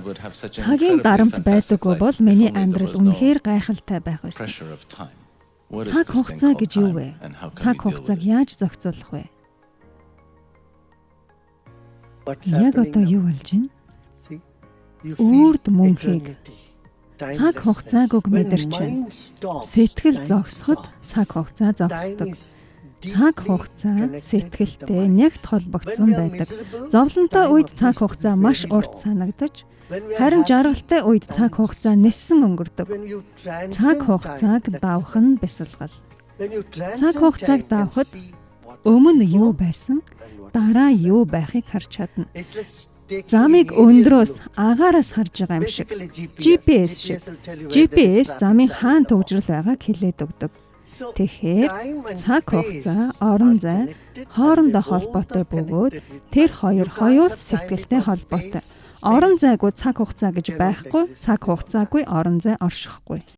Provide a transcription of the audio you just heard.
Цагийн дарамт байдаггүй бол миний амьдрал үнэхээр гайхалтай байх байсан. Цаг хугацаа гэж юу вэ? Цаг хугацааг яаж зохицуулах вэ? Яг одоо юу болж байна? Үрд мөнхийг цаг хугацааг үг мэдэрч байна. Сэтгэл зогсоход цаг хугацаа зогсдог. Цаг хугацаа сэтгэлтэй нягт холбогдсон байдаг. Зовлонтой үед цаг хугацаа маш урт санагдаж, харин жаргалтай үед цаг хугацаа ниссэн өнгөрдөг. Цаг хугацааг давах нь бясалгал. Цаг хугацааг давахад өмнө юу байсан, дараа юу байхыг харж чадна. Замыг өндрөөс агаараас харж байгаа юм шиг. GPS шиг. GPS замын хаана төвжрэл байгааг хэлээд өгдөг. Тэгэхээр цаг хугацаа, орон зай хоорондоо холбоотой бөгөөд тэр хоёр сэтгэлтэй холбоотой. Орон зайгүй цаг хугацаа гэж байхгүй, цаг хугацаагүй орон зай оршихгүй.